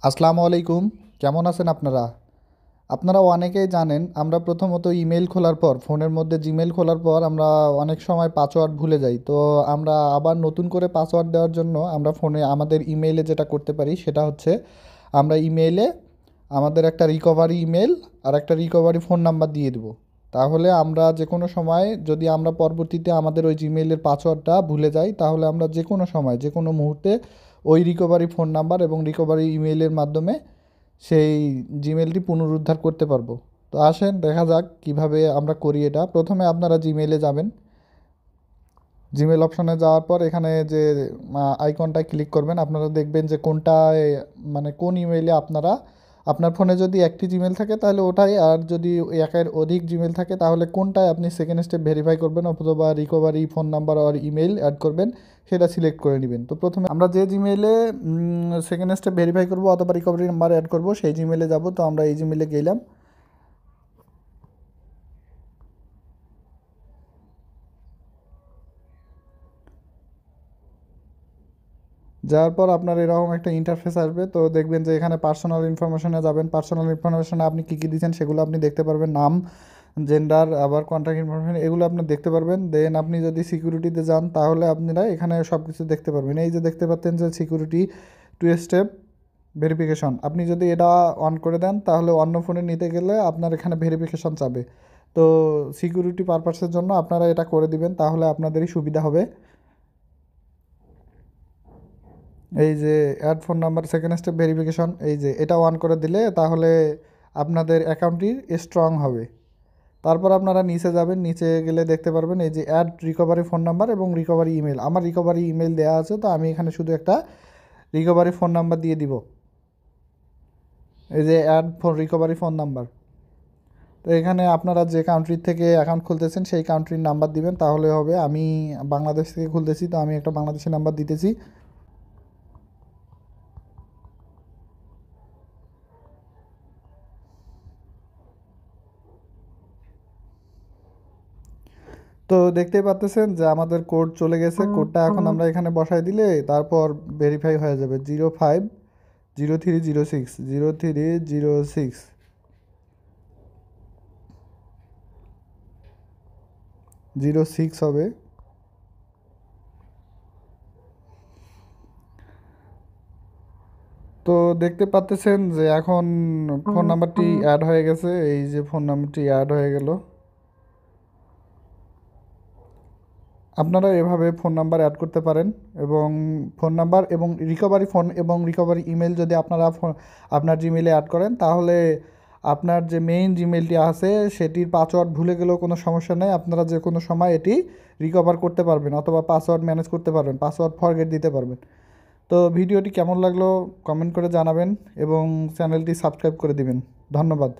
আসসালামু আলাইকুম। কেমন আছেন আপনারা? আপনারা অনেকেই জানেন আমরা প্রথমত ইমেল খোলার পর ফোনের মধ্যে জিমেল খোলার পর আমরা অনেক সময় পাসওয়ার্ড ভুলে যাই। তো আমরা আবার নতুন করে পাসওয়ার্ড দেওয়ার জন্য আমরা ফোনে আমাদের ইমেইলে যেটা করতে পারি সেটা হচ্ছে আমরা ইমেইলে আমাদের একটা রিকভারি ইমেল আর একটা রিকভারি ফোন নাম্বার দিয়ে দেবো। তাহলে আমরা যে কোনো সময় যদি আমরা পরবর্তীতে আমাদের ওই জিমেইলের পাসওয়ার্ডটা ভুলে যাই তাহলে আমরা যে কোনো সময় যে কোনো মুহূর্তে ওই রিকভারি ফোন নাম্বার এবং রিকভারি ইমেইলের মাধ্যমে সেই জিমেলটি পুনরুদ্ধার করতে পারবো। তো আসেন দেখা যাক কিভাবে আমরা করি এটা। প্রথমে আপনারা জিমেইলে যাবেন। জিমেল অপশনে যাওয়ার পর এখানে যে আইকনটায় ক্লিক করবেন আপনারা দেখবেন যে কোনটায় মানে কোন ইমেইলে আপনার ফোনে যদি একটি জিমেল থাকে তাহলে ওটাই, আর যদি একের অধিক জিমেল থাকে তাহলে কোনটায় আপনি সেকেন্ড স্টেপ ভেরিফাই করবেন অথবা রিকভারি ফোন নাম্বার আর ইমেল অ্যাড করবেন সেটা সিলেক্ট করে নেবেন। তো প্রথমে আমরা যে জিমেইলে সেকেন্ড স্টেপ ভেরিফাই করবো অথবা রিকভারি নাম্বার অ্যাড করবো সেই জিমেইলে যাব। তো আমরা এই জিমেইলে গেলাম। যাওয়ার পর আপনার এরকম একটা ইন্টারফেস আসবে। তো দেখবেন যে এখানে পার্সোনাল ইনফরমেশনে যাবেন। পার্সোনাল ইনফরমেশনে আপনি কী কী দিয়েছেন সেগুলো আপনি দেখতে পারবেন। নাম, জেন্ডার, আবার কন্ট্যাক্ট ইনফরমেশন এগুলো আপনি দেখতে পারবেন। দেন আপনি যদি সিকিউরিটিতে যান তাহলে আপনারা এখানে সব কিছু দেখতে পারবেন। এই যে দেখতে পাচ্ছেন যে সিকিউরিটি টু স্টেপ ভেরিফিকেশন, আপনি যদি এটা অন করে দেন তাহলে অন্য ফোনে নিতে গেলে আপনার এখানে ভেরিফিকেশন চাবে। তো সিকিউরিটি পারপাসের জন্য আপনারা এটা করে দিবেন, তাহলে আপনাদেরই সুবিধা হবে। এই যে add phone number second step verification, এই যে এটা অন করে দিলে তাহলে আপনাদের অ্যাকাউন্টটি স্ট্রং হবে। তারপর আপনারা নিচে যাবেন, নিচে গেলে দেখতে পারবেন এই যে অ্যাড রিকভারি ফোন নাম্বার এবং রিকভারি ইমেল। আমার রিকভারি ইমেল দেওয়া আছে, তো আমি এখানে শুধু একটা রিকভারি ফোন নাম্বার দিয়ে দিব। এই যে add phone recovery phone number. তো এখানে আপনারা যে কান্ট্রির থেকে অ্যাকাউন্ট খুলতেছেন সেই কান্ট্রির নাম্বার দিবেন তাহলে হবে। আমি বাংলাদেশ থেকে খুলতেছি, তো আমি একটা বাংলাদেশি নাম্বার দিতেছি। তো দেখতেই পাচ্তেছেন যে আমাদের কোড চলে গেছে। কোডটা এখন আমরা এখানে বসাই দিলে তারপর ভেরিফাই হয়ে যাবে। 050306 0306 06 হবে। তো দেখতে পাচ্তেছেন যে এখন ফোন নাম্বারটি অ্যাড হয়ে গেছে। এই যে ফোন নাম্বারটি অ্যাড হয়ে গেল। আপনারা এভাবে ফোন নাম্বার অ্যাড করতে পারেন এবং ফোন নাম্বার এবং রিকভারি ফোন এবং রিকভারি ইমেল যদি আপনারা আপনার জিমেলে অ্যাড করেন তাহলে আপনার যে মেইন জিমেলটি আছে সেটির পাসওয়ার্ড ভুলে গেলেও কোনো সমস্যা নেই। আপনারা যে কোনো সময় এটি রিকভার করতে পারবেন অথবা পাসওয়ার্ড ম্যানেজ করতে পারবেন, পাসওয়ার্ড ফরগেট দিতে পারবেন। তো ভিডিওটি কেমন লাগলো কমেন্ট করে জানাবেন এবং চ্যানেলটি সাবস্ক্রাইব করে দিবেন। ধন্যবাদ।